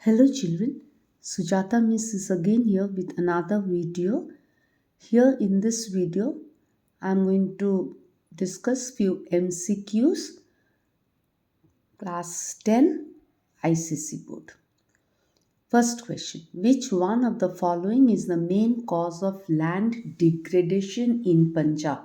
Hello children, Sujata Miss is again here with another video. Here in this video, I am going to discuss few MCQs, class 10 ICSE board. First question, which one of the following is the main cause of land degradation in Punjab?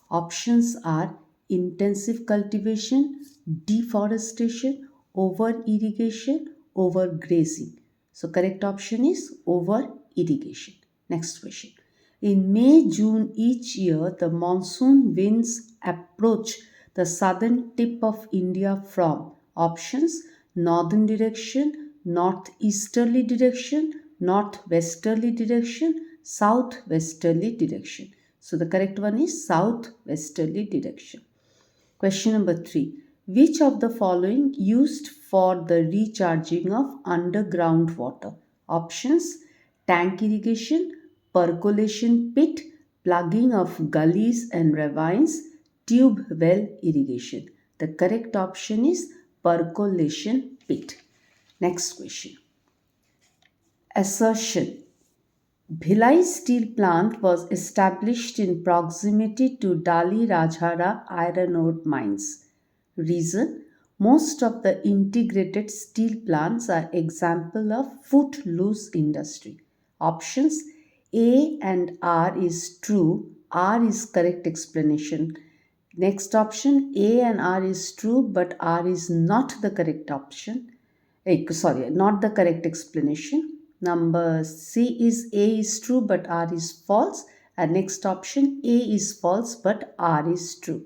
Options are intensive cultivation, deforestation, over irrigation, overgrazing. So correct option is over irrigation. Next question. In May, June each year, the monsoon winds approach the southern tip of India from options northern direction, northeasterly direction, northwesterly direction, southwesterly direction. So the correct one is southwesterly direction. Question number 3. Which of the following used for the recharging of underground water? Options tank irrigation, percolation pit, plugging of gullies and ravines, tube well irrigation. The correct option is percolation pit. Next question. Assertion. Bhilai steel plant was established in proximity to Dali Rajhara iron ore mines. Reason: most of the integrated steel plants are example of footloose industry. Options A and R is true, R is correct explanation. Next option A and R is true but R is not the correct option. Not the correct explanation. Number C is A is true but R is false, and next option A is false but R is true.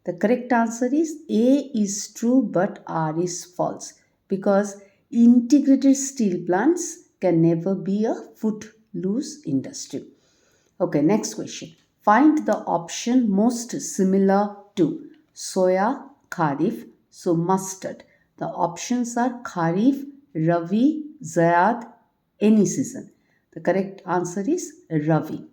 The correct answer is A is true but R is false, because integrated steel plants can never be a footloose industry. Okay, next question. Find the option most similar to soya, kharif, so mustard. The options are kharif, ravi, zayad, any season. The correct answer is ravi.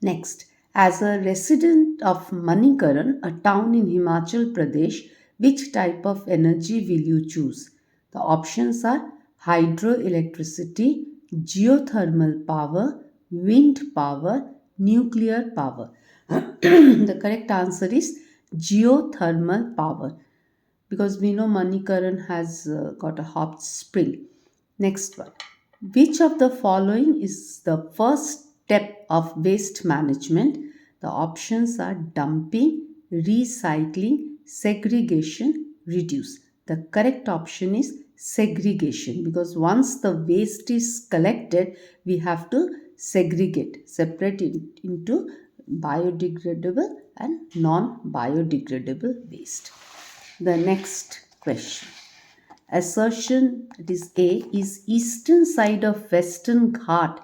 Next, as a resident of Manikaran, a town in Himachal Pradesh, which type of energy will you choose? The options are hydroelectricity, geothermal power, wind power, nuclear power. The correct answer is geothermal power, because we know Manikaran has got a hot spring. Next one. Which of the following is the first step of waste management? The options are dumping, recycling, segregation, reduce. The correct option is segregation, because once the waste is collected, we have to separate it into biodegradable and non-biodegradable waste. The next question. Assertion, that is A, is eastern side of Western Ghat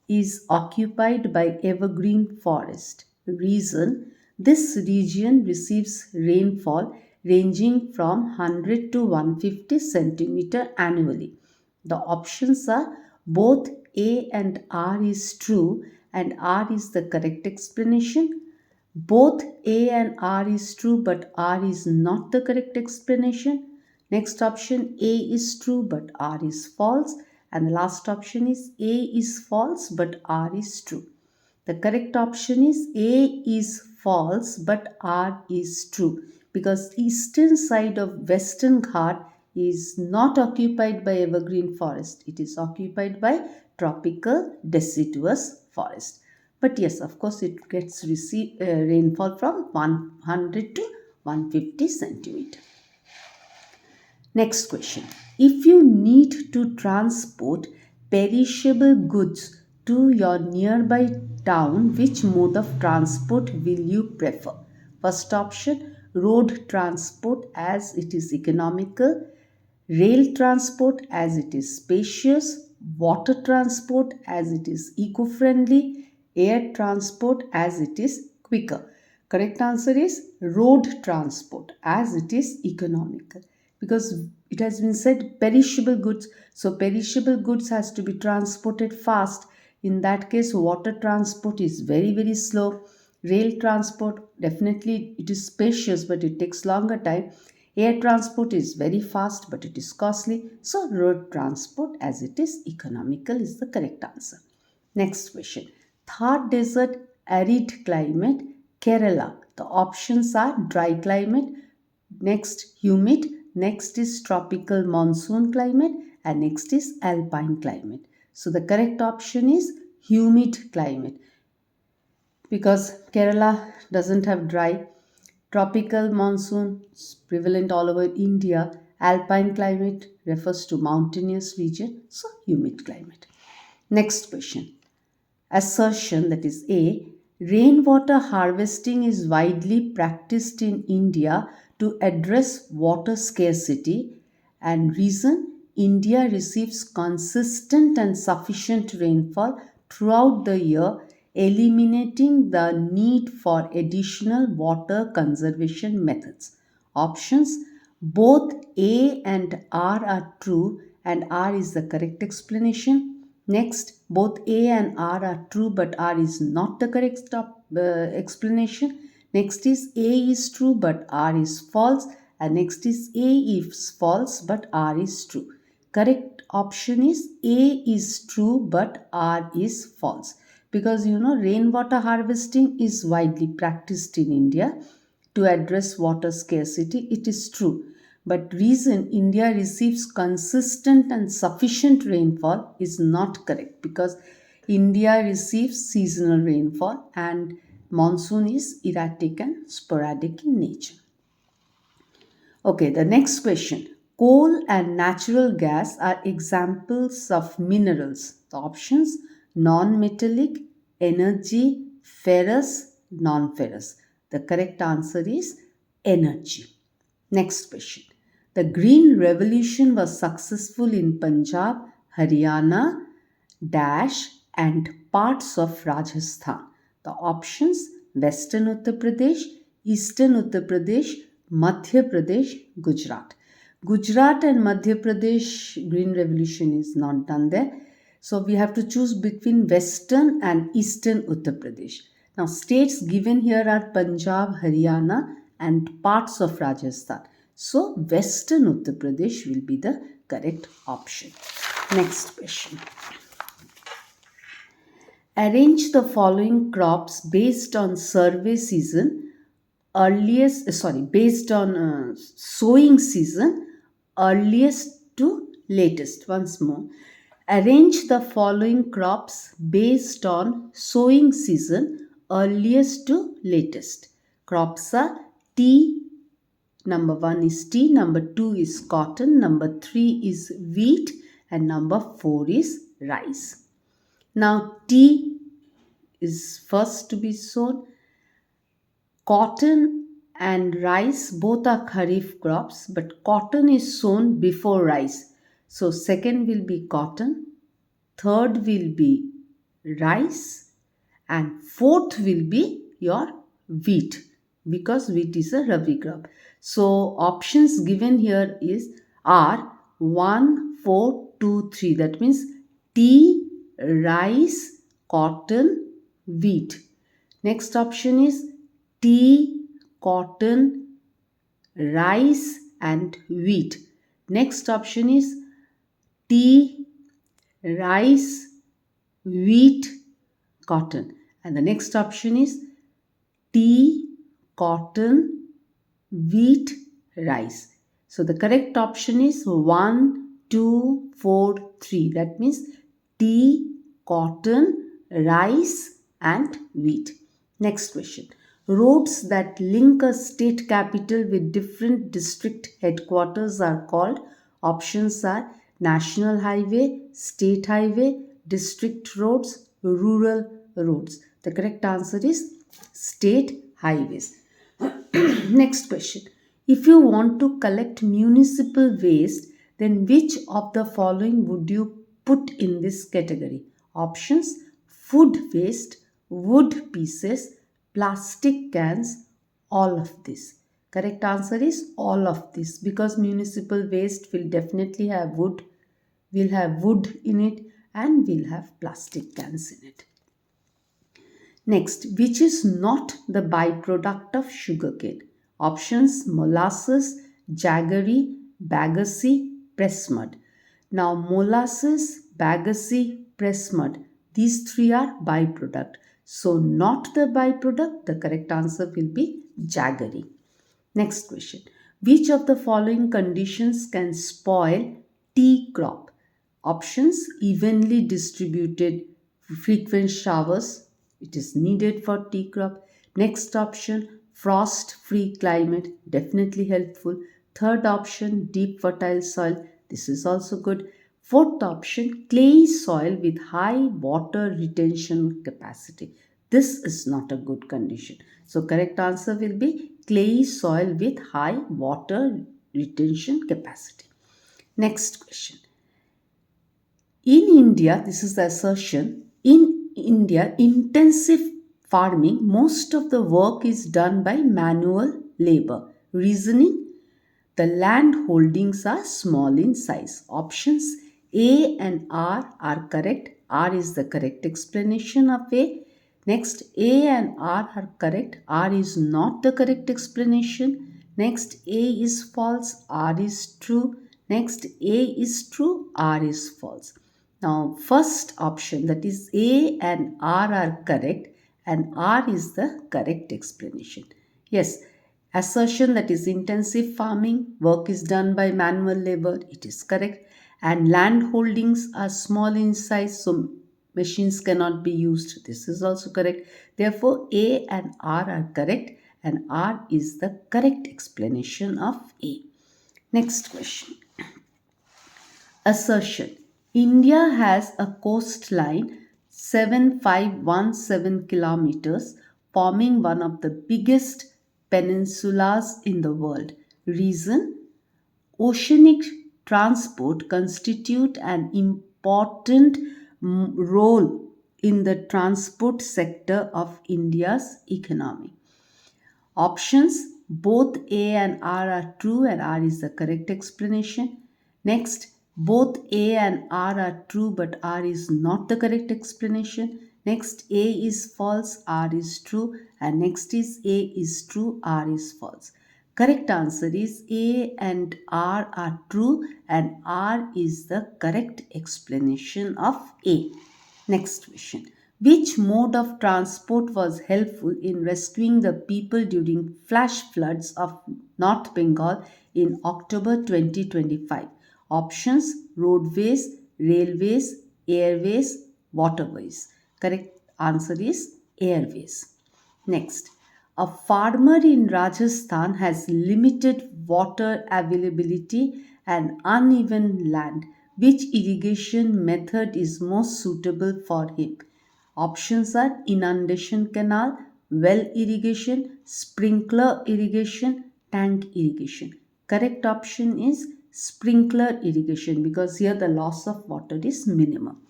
is occupied by evergreen forest. Reason: this region receives rainfall ranging from 100 to 150 centimeter annually. The options are both A and R is true, and R is the correct explanation. Both A and R is true but R is not the correct explanation. Next option A is true but R is false, and the last option is A is false but R is true. The correct option is A is false but R is true, because eastern side of Western Ghat is not occupied by evergreen forest. It is occupied by tropical deciduous forest. But yes, of course, it gets rainfall from 100 to 150 centimeter. Next question. If you need to transport perishable goods to your nearby town, which mode of transport will you prefer? First option, road transport as it is economical, rail transport as it is spacious, water transport as it is eco-friendly, air transport as it is quicker. Correct answer is road transport as it is economical, because it has been said perishable goods, so perishable goods has to be transported fast. In that case, water transport is very slow. Rail transport, definitely it is spacious but it takes longer time. Air transport is very fast but it is costly. So road transport as it is economical is the correct answer. Next question. Third desert arid climate Kerala. The options are dry climate, next humid, next is tropical monsoon climate, and next is alpine climate. So the correct option is humid climate because Kerala doesn't have dry. Tropical monsoon is prevalent all over India. Alpine climate refers to mountainous region, so humid climate. Next question. Assertion, that is A, rainwater harvesting is widely practiced in India to address water scarcity, and reason, India receives consistent and sufficient rainfall throughout the year, eliminating the need for additional water conservation methods. Options, both A and R are true, and R is the correct explanation. Next, both A and R are true, but R is not the correct explanation. Next is A is true, but R is false. And next is A is false, but R is true. Correct option is A is true, but R is false. Because rainwater harvesting is widely practiced in India to address water scarcity. It is true. But reason India receives consistent and sufficient rainfall is not correct because India receives seasonal rainfall and monsoon is erratic and sporadic in nature. Okay, the next question. Coal and natural gas are examples of minerals. The options non metallic, energy, ferrous, non ferrous. The correct answer is energy. Next question. The Green Revolution was successful in Punjab, Haryana, Dash, and parts of Rajasthan. The options Western Uttar Pradesh, Eastern Uttar Pradesh, Madhya Pradesh, Gujarat. Gujarat and Madhya Pradesh Green Revolution is not done there. So we have to choose between Western and Eastern Uttar Pradesh. Now states given here are Punjab, Haryana and parts of Rajasthan. So Western Uttar Pradesh will be the correct option. Next question. Arrange the following crops based on survey season based on sowing season earliest to latest. Once more, arrange the following crops based on sowing season earliest to latest. Crops are tea. Number 1 is tea, number 2 is cotton, number 3 is wheat, and number 4 is rice. Now tea is first to be sown. Cotton and rice both are kharif crops, but cotton is sown before rice. So second will be cotton, third will be rice, and fourth will be your wheat because wheat is a rabi crop. So options given here are 1, 4, 2, 3. That means tea, rice, cotton, wheat. Next option is tea, cotton, rice and wheat. Next option is tea, rice, wheat, cotton. And the next option is tea, cotton, wheat, rice. So the correct option is 1, 2, 4, 3. That means tea, cotton, rice and wheat. Next question. Roads that link a state capital with different district headquarters are called. Options are national highway, state highway, district roads, rural roads. The correct answer is state highways. Next question. If you want to collect municipal waste, then which of the following would you put in this category? Options: food waste, wood pieces, plastic cans, all of this. Correct answer is all of this because municipal waste will definitely have wood, will have wood in it, and will have plastic cans in it. Next, which is not the byproduct of sugarcane? Options: molasses, jaggery, bagasse, press mud. Now, molasses, bagasse, press mud, these three are byproduct. So, not the byproduct, the correct answer will be jaggery. Next question. Which of the following conditions can spoil tea crop? Options: evenly distributed frequent showers, it is needed for tea crop. Next option: frost free climate, definitely helpful. Third option: deep fertile soil, this is also good. Fourth option: clay soil with high water retention capacity, this is not a good condition. So correct answer will be clay soil with high water retention capacity. Next question. In India, this is the assertion, in India, intensive farming, most of the work is done by manual labor. Reasoning: the land holdings are small in size. Options A and R are correct. R is the correct explanation of A. Next, A and R are correct. R is not the correct explanation. Next, A is false. R is true. Next, A is true. R is false. Now, first option, that is A and R are correct, and R is the correct explanation. Yes, assertion that is intensive farming, work is done by manual labor, it is correct, and land holdings are small in size, so machines cannot be used, this is also correct. Therefore, A and R are correct, and R is the correct explanation of A. Next question. Assertion: India has a coastline 7517 kilometers, forming one of the biggest peninsulas in the world. Reason: oceanic transport constitute an important role in the transport sector of India's economy. Options: both A and R are true, and R is the correct explanation. Next, both A and R are true, but R is not the correct explanation. Next, A is false, R is true, and next is A is true, R is false. Correct answer is A and R are true, and R is the correct explanation of A. Next question. Which mode of transport was helpful in rescuing the people during flash floods of North Bengal in October 2025? Options: roadways, railways, airways, waterways. Correct answer is airways. Next, a farmer in Rajasthan has limited water availability and uneven land. Which irrigation method is most suitable for him? Options are inundation canal, well irrigation, sprinkler irrigation, tank irrigation. Correct option is sprinkler irrigation because here the loss of water is minimum.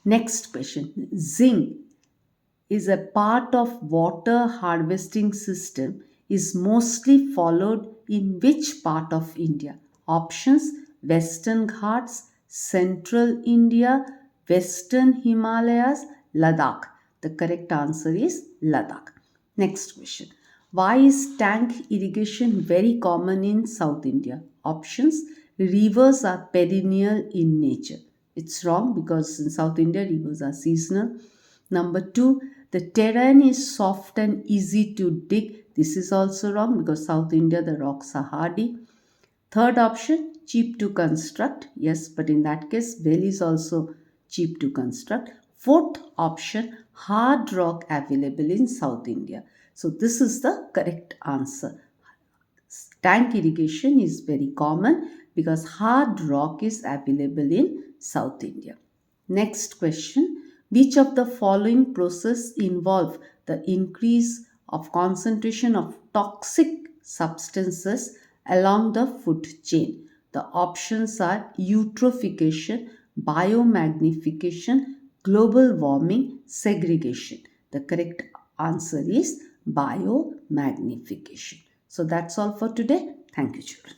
Next question. Zinc is a part of water harvesting system is mostly followed in which part of India? Options: Western Ghats, Central India, Western Himalayas, Ladakh. The correct answer is Ladakh. Next question. Why is tank irrigation very common in South India? Options: rivers are perennial in nature. It's wrong because in South India rivers are seasonal. Number two, the terrain is soft and easy to dig. This is also wrong because South India the rocks are hardy. Third option, cheap to construct. Yes, but in that case, well is also cheap to construct. Fourth option, hard rock available in South India. So this is the correct answer. Tank irrigation is very common because hard rock is available in South India. Next question. Which of the following process involve the increase of concentration of toxic substances along the food chain? The options are eutrophication, biomagnification, global warming, segregation. The correct answer is biomagnification. So that's all for today. Thank you, children.